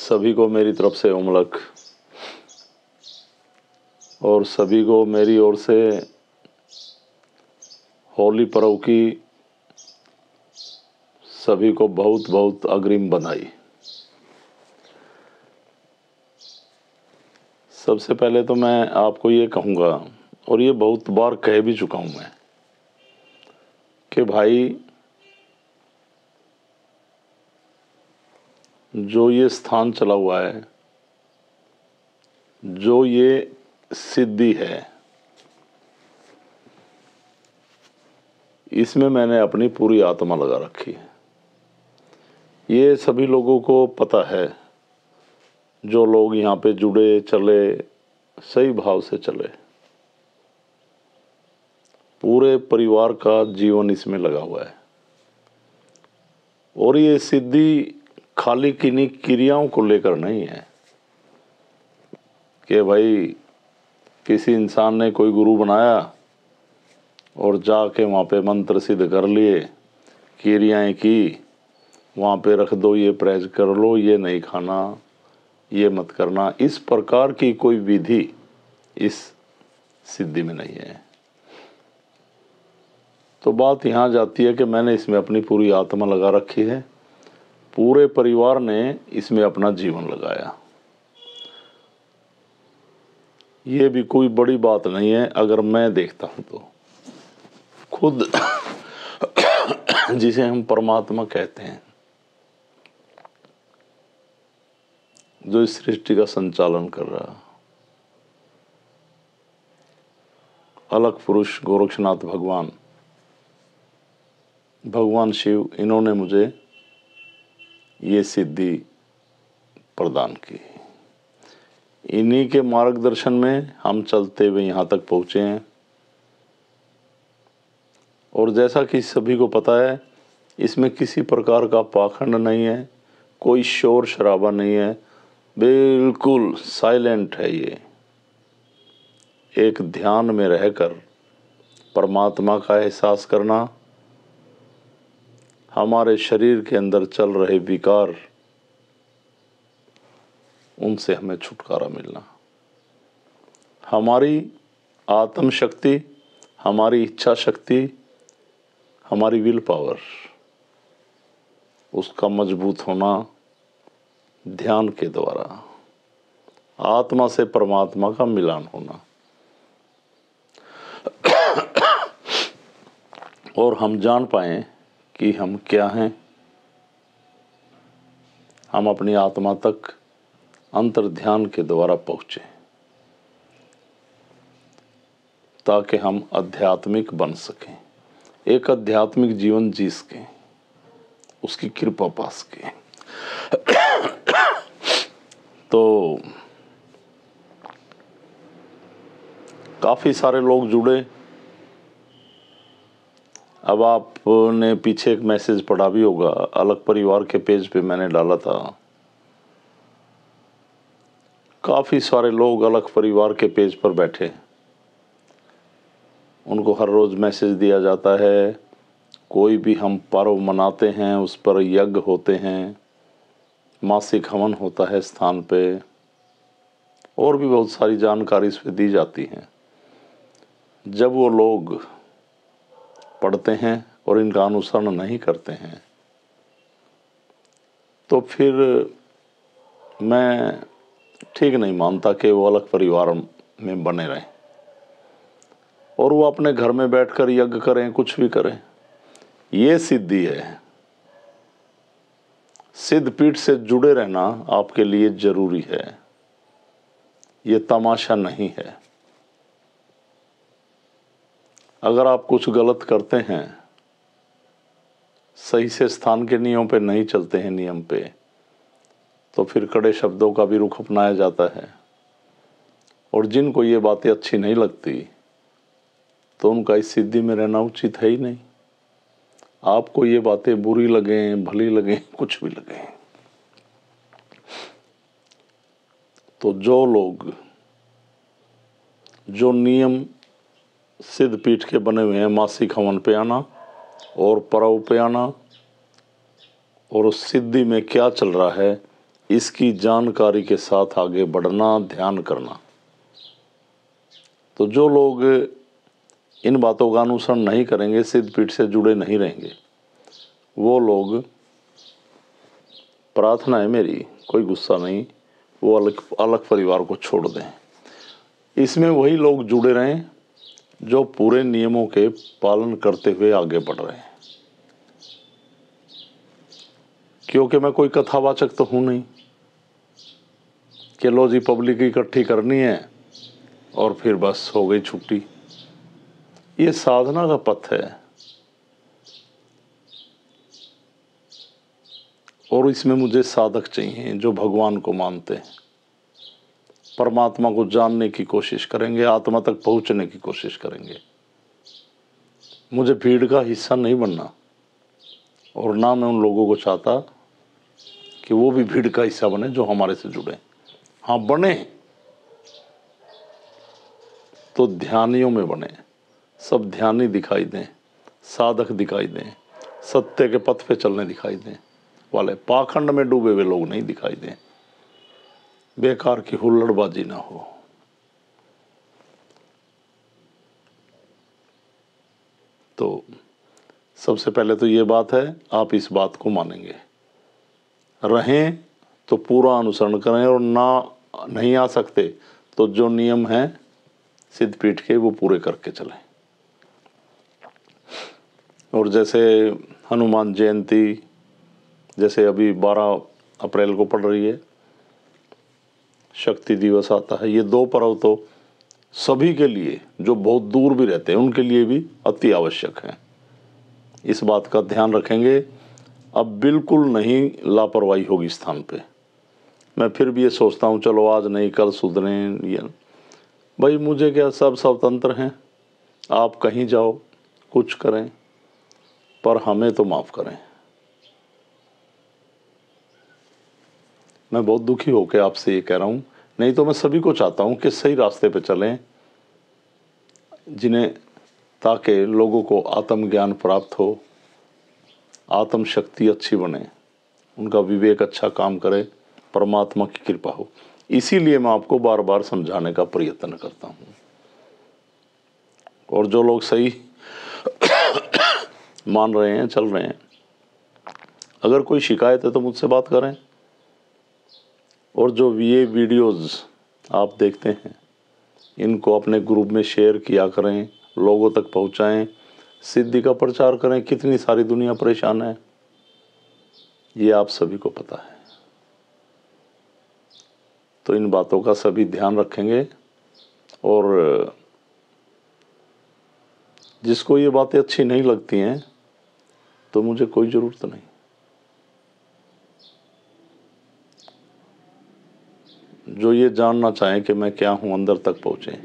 सभी को मेरी तरफ से उमलक और सभी को मेरी ओर से होली पर्व की सभी को बहुत बहुत अग्रिम बधाई। सबसे पहले तो मैं आपको ये कहूँगा, और ये बहुत बार कह भी चुका हूँ मैं, कि भाई जो ये स्थान चला हुआ है, जो ये सिद्धि है, इसमें मैंने अपनी पूरी आत्मा लगा रखी है। ये सभी लोगों को पता है, जो लोग यहाँ पे जुड़े चले, सही भाव से चले। पूरे परिवार का जीवन इसमें लगा हुआ है। और ये सिद्धि खाली किन्हीं क्रियाओं को लेकर नहीं है कि भाई किसी इंसान ने कोई गुरु बनाया और जाके वहाँ पे मंत्र सिद्ध कर लिए, क्रियाएं की, वहाँ पे रख दो, ये परहेज कर लो, ये नहीं खाना, ये मत करना। इस प्रकार की कोई विधि इस सिद्धि में नहीं है। तो बात यहाँ जाती है कि मैंने इसमें अपनी पूरी आत्मा लगा रखी है, पूरे परिवार ने इसमें अपना जीवन लगाया। ये भी कोई बड़ी बात नहीं है। अगर मैं देखता हूँ तो खुद जिसे हम परमात्मा कहते हैं, जो इस सृष्टि का संचालन कर रहा, अलग पुरुष गोरक्षनाथ भगवान शिव, इन्होंने मुझे ये सिद्धि प्रदान की। इन्हीं के मार्गदर्शन में हम चलते हुए यहाँ तक पहुँचे हैं। और जैसा कि सभी को पता है, इसमें किसी प्रकार का पाखंड नहीं है, कोई शोर शराबा नहीं है, बिल्कुल साइलेंट है। ये एक ध्यान में रहकर परमात्मा का एहसास करना, हमारे शरीर के अंदर चल रहे विकार, उनसे हमें छुटकारा मिलना, हमारी आत्म शक्ति, हमारी इच्छा शक्ति, हमारी विल पावर, उसका मजबूत होना ध्यान के द्वारा, आत्मा से परमात्मा का मिलान होना। और हम जान पाएं कि हम क्या हैं। हम अपनी आत्मा तक अंतर ध्यान के द्वारा पहुँचे, ताकि हम आध्यात्मिक बन सकें, एक आध्यात्मिक जीवन जी सकें, उसकी कृपा पा सकें। तो काफ़ी सारे लोग जुड़े। अब आपने पीछे एक मैसेज पढ़ा भी होगा, अलग परिवार के पेज पे मैंने डाला था। काफ़ी सारे लोग अलग परिवार के पेज पर बैठे, उनको हर रोज़ मैसेज दिया जाता है। कोई भी हम पर्व मनाते हैं, उस पर यज्ञ होते हैं, मासिक हवन होता है स्थान पे, और भी बहुत सारी जानकारी इस पर दी जाती है। जब वो लोग पढ़ते हैं और इनका अनुसरण नहीं करते हैं, तो फिर मैं ठीक नहीं मानता कि वो अलग परिवार में बने रहें और वो अपने घर में बैठकर यज्ञ करें, कुछ भी करें। ये सिद्धि है। सिद्ध पीठ से जुड़े रहना आपके लिए जरूरी है, ये तमाशा नहीं है। अगर आप कुछ गलत करते हैं, सही से स्थान के नियम पे नहीं चलते हैं, नियम पे, तो फिर कड़े शब्दों का भी रुख अपनाया जाता है। और जिनको ये बातें अच्छी नहीं लगती, तो उनका इस सिद्धि में रहना उचित है ही नहीं। आपको ये बातें बुरी लगें, भली लगें, कुछ भी लगें, तो जो लोग, जो नियम सिद्ध पीठ के बने हुए हैं, मासिक हवन पे आना और पर्व पे आना, और उस सिद्धि में क्या चल रहा है इसकी जानकारी के साथ आगे बढ़ना, ध्यान करना। तो जो लोग इन बातों का अनुसरण नहीं करेंगे, सिद्धपीठ से जुड़े नहीं रहेंगे, वो लोग, प्रार्थना है मेरी, कोई गुस्सा नहीं, वो अलग अलग परिवार को छोड़ दें। इसमें वही लोग जुड़े रहें जो पूरे नियमों के पालन करते हुए आगे बढ़ रहे हैं। क्योंकि मैं कोई कथावाचक तो हूं नहीं कि लो जी पब्लिक इकट्ठी करनी है और फिर बस हो गई छुट्टी। ये साधना का पथ है और इसमें मुझे साधक चाहिए जो भगवान को मानते हैं, परमात्मा को जानने की कोशिश करेंगे, आत्मा तक पहुंचने की कोशिश करेंगे। मुझे भीड़ का हिस्सा नहीं बनना और ना मैं उन लोगों को चाहता कि वो भी भीड़ का हिस्सा बने जो हमारे से जुड़े। हाँ, बने तो ध्यानियों में बने, सब ध्यानी दिखाई दें, साधक दिखाई दें, सत्य के पथ पे चलने दिखाई दें वाले, पाखंड में डूबे हुए लोग नहीं दिखाई दें, बेकार की हुल्लड़बाजी ना हो। तो सबसे पहले तो ये बात है, आप इस बात को मानेंगे, रहें तो पूरा अनुसरण करें और ना नहीं आ सकते तो जो नियम हैं सिद्धपीठ के वो पूरे करके चलें। और जैसे हनुमान जयंती, जैसे अभी 12 अप्रैल को पड़ रही है, शक्ति दिवस आता है, ये 2 पर्व तो सभी के लिए, जो बहुत दूर भी रहते हैं उनके लिए भी अति आवश्यक है। इस बात का ध्यान रखेंगे। अब बिल्कुल नहीं लापरवाही होगी स्थान पे। मैं फिर भी ये सोचता हूँ चलो आज नहीं कल सुधरें, ये भाई मुझे क्या, सब स्वतंत्र हैं, आप कहीं जाओ कुछ करें, पर हमें तो माफ़ करें। मैं बहुत दुखी होकर आपसे ये कह रहा हूँ, नहीं तो मैं सभी को चाहता हूँ कि सही रास्ते पे चलें, जिन्हें, ताकि लोगों को आत्मज्ञान प्राप्त हो, आत्म शक्ति अच्छी बने, उनका विवेक अच्छा काम करे, परमात्मा की कृपा हो। इसीलिए मैं आपको बार बार समझाने का प्रयत्न करता हूँ। और जो लोग सही मान रहे हैं, चल रहे हैं, अगर कोई शिकायत है तो मुझसे बात करें। और जो ये वीडियोस आप देखते हैं इनको अपने ग्रुप में शेयर किया करें, लोगों तक पहुंचाएं, सिद्धि का प्रचार करें। कितनी सारी दुनिया परेशान है, ये आप सभी को पता है। तो इन बातों का सभी ध्यान रखेंगे और जिसको ये बातें अच्छी नहीं लगती हैं तो मुझे कोई ज़रूरत नहीं। जो ये जानना चाहें कि मैं क्या हूँ, अंदर तक पहुँचे।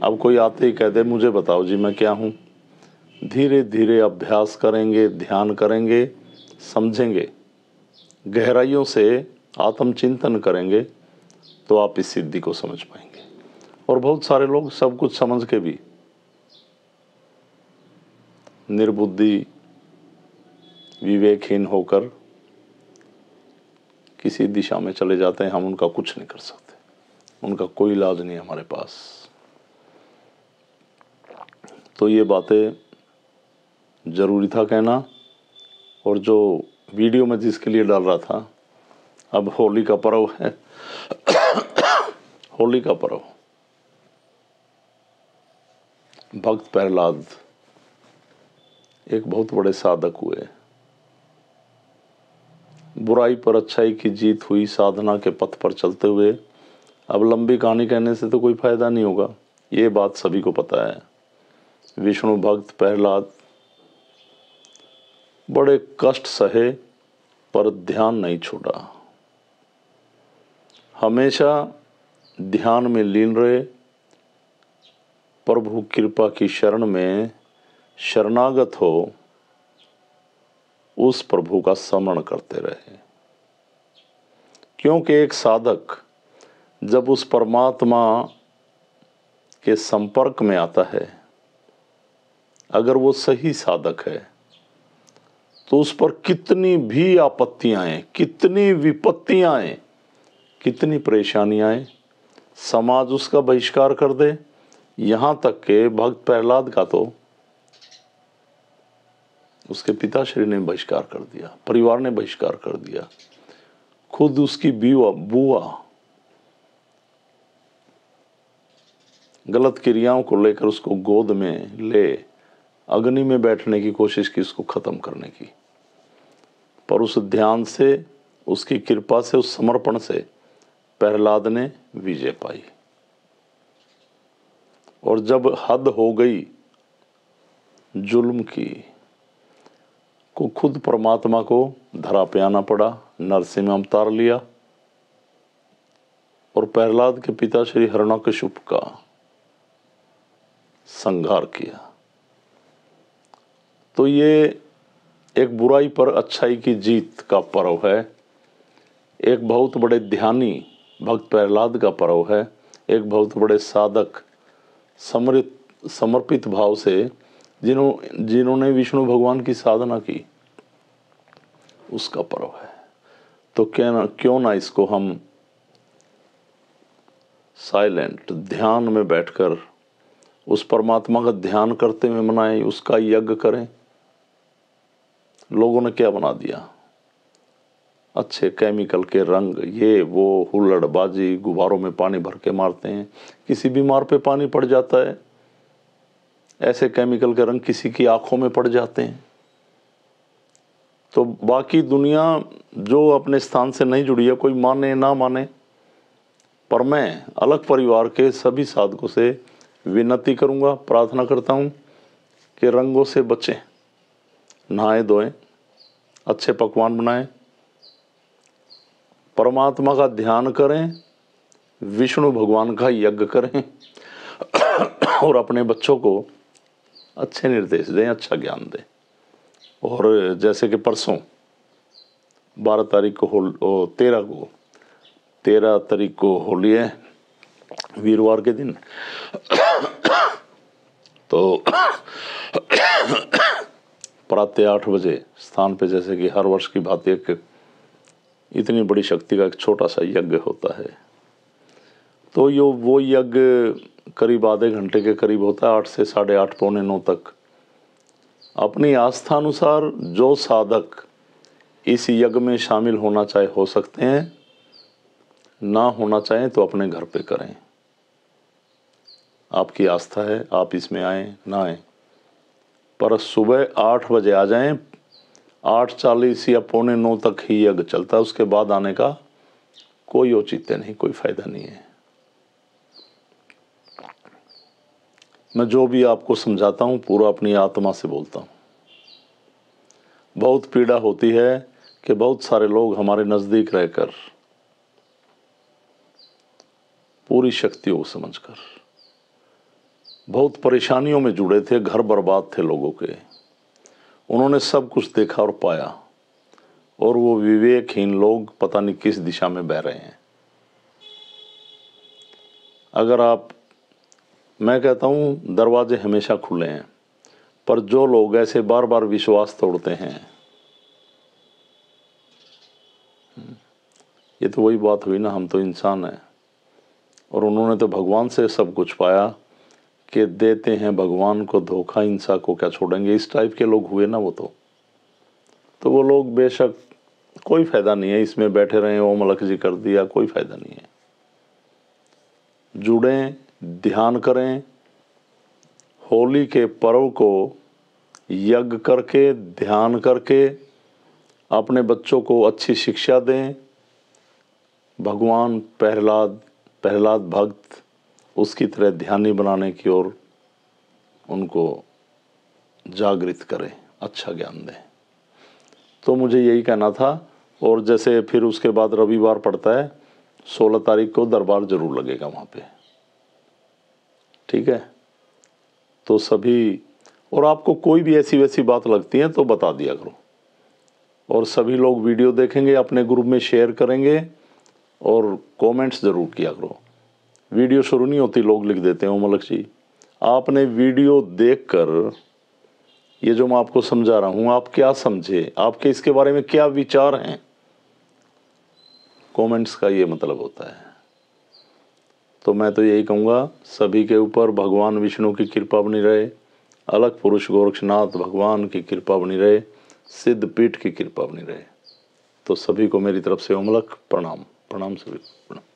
अब कोई आते ही कह दे मुझे बताओ जी मैं क्या हूँ, धीरे धीरे अभ्यास करेंगे, ध्यान करेंगे, समझेंगे, गहराइयों से आत्मचिंतन करेंगे तो आप इस सिद्धि को समझ पाएंगे। और बहुत सारे लोग सब कुछ समझ के भी निर्बुद्धि, विवेकहीन होकर किसी दिशा में चले जाते हैं। हम उनका कुछ नहीं कर सकते, उनका कोई इलाज नहीं है हमारे पास। तो ये बातें ज़रूरी था कहना। और जो वीडियो में जिसके लिए डाल रहा था, अब होली का पर्व है होली का पर्व, भक्त प्रहलाद एक बहुत बड़े साधक हुए, बुराई पर अच्छाई की जीत हुई साधना के पथ पर चलते हुए। अब लंबी कहानी कहने से तो कोई फायदा नहीं होगा, ये बात सभी को पता है। विष्णु भक्त प्रहलाद बड़े कष्ट सहे पर ध्यान नहीं छोड़ा, हमेशा ध्यान में लीन रहे, प्रभु कृपा की शरण में शरणागत हो, उस प्रभु का स्मरण करते रहे। क्योंकि एक साधक जब उस परमात्मा के संपर्क में आता है, अगर वो सही साधक है तो उस पर कितनी भी आपत्तियां आए, कितनी विपत्तियां आए, कितनी परेशानियाँ आए, समाज उसका बहिष्कार कर दे। यहाँ तक के भक्त प्रहलाद का तो उसके पिताश्री ने बहिष्कार कर दिया, परिवार ने बहिष्कार कर दिया, खुद उसकी बुआ गलत क्रियाओं को लेकर उसको गोद में ले अग्नि में बैठने की कोशिश की, उसको खत्म करने की। पर उस ध्यान से, उसकी कृपा से, उस समर्पण से प्रहलाद ने विजय पाई। और जब हद हो गई जुल्म की, को खुद परमात्मा को धरा पे आना पड़ा, नरसिंह अवतार लिया और प्रहलाद के पिता श्री हिरण्यकशिपु का संहार किया। तो ये एक बुराई पर अच्छाई की जीत का पर्व है, एक बहुत बड़े ध्यानी भक्त प्रहलाद का पर्व है, एक बहुत बड़े साधक समर्पित भाव से जिन्होंने विष्णु भगवान की साधना की, उसका पर्व है। तो क्यों ना इसको हम साइलेंट ध्यान में बैठकर उस परमात्मा का ध्यान करते हुए मनाएं, उसका यज्ञ करें। लोगों ने क्या बना दिया, अच्छे केमिकल के रंग, ये वो हुल्लड़बाजी, गुब्बारों में पानी भर के मारते हैं, किसी बीमार पे पानी पड़ जाता है, ऐसे केमिकल के रंग किसी की आंखों में पड़ जाते हैं। तो बाकी दुनिया जो अपने स्थान से नहीं जुड़ी है, कोई माने ना माने, पर मैं अलग परिवार के सभी साधकों से विनती करूंगा, प्रार्थना करता हूं कि रंगों से बचें, नहाए धोएं, अच्छे पकवान बनाएं, परमात्मा का ध्यान करें, विष्णु भगवान का यज्ञ करें और अपने बच्चों को अच्छे निर्देश दें, अच्छा ज्ञान दें। और जैसे कि परसों 12 तारीख को 13 तारीख को होली है, वीरवार के दिन। तो प्रातः 8 बजे स्थान पे, जैसे कि हर वर्ष की भांति एक इतनी बड़ी शक्ति का एक छोटा सा यज्ञ होता है। तो वो यज्ञ करीब आधे घंटे के करीब होता है, 8 से 8:30 पौने 9 तक। अपनी आस्था अनुसार जो साधक इस यज्ञ में शामिल होना चाहे हो सकते हैं, ना होना चाहें तो अपने घर पे करें। आपकी आस्था है, आप इसमें आए ना आए, पर सुबह 8 बजे आ जाएं। 8:40 या पौने 9 तक ही यज्ञ चलता है, उसके बाद आने का कोई औचित्य नहीं, कोई फायदा नहीं है। मैं जो भी आपको समझाता हूँ पूरा अपनी आत्मा से बोलता हूँ। बहुत पीड़ा होती है कि बहुत सारे लोग हमारे नज़दीक रहकर पूरी शक्तियों को समझकर बहुत परेशानियों में जुड़े थे, घर बर्बाद थे लोगों के, उन्होंने सब कुछ देखा और पाया, और वो विवेकहीन लोग पता नहीं किस दिशा में बह रहे हैं। मैं कहता हूँ दरवाजे हमेशा खुले हैं, पर जो लोग ऐसे बार बार विश्वास तोड़ते हैं, ये तो वही बात हुई ना, हम तो इंसान हैं और उन्होंने तो भगवान से सब कुछ पाया कि देते हैं भगवान को धोखा, इंसान को क्या छोड़ेंगे, इस टाइप के लोग हुए ना वो तो वो लोग बेशक, कोई फायदा नहीं है इसमें बैठे रहे, ओम अलख जी कर दिया, कोई फायदा नहीं है। जुड़ें, ध्यान करें, होली के पर्व को यज्ञ करके, ध्यान करके अपने बच्चों को अच्छी शिक्षा दें। भगवान प्रहलाद भक्त उसकी तरह ध्यानी बनाने की ओर उनको जागृत करें, अच्छा ज्ञान दें। तो मुझे यही कहना था। और जैसे फिर उसके बाद रविवार पड़ता है, 16 तारीख को दरबार जरूर लगेगा वहाँ पे, ठीक है। तो सभी, और आपको कोई भी ऐसी वैसी बात लगती है तो बता दिया करो, और सभी लोग वीडियो देखेंगे, अपने ग्रुप में शेयर करेंगे और कमेंट्स ज़रूर किया करो। वीडियो शुरू नहीं होती लोग लिख देते हैं ओम अलख जी। आपने वीडियो देखकर ये जो मैं आपको समझा रहा हूँ, आप क्या समझे, आपके इसके बारे में क्या विचार हैं, कमेंट्स का ये मतलब होता है। तो मैं तो यही कहूँगा, सभी के ऊपर भगवान विष्णु की कृपा बनी रहे, अलग पुरुष गोरक्षनाथ भगवान की कृपा बनी रहे, सिद्ध पीठ की कृपा बनी रहे। तो सभी को मेरी तरफ से उमलक प्रणाम। प्रणाम सभी को, प्रणाम।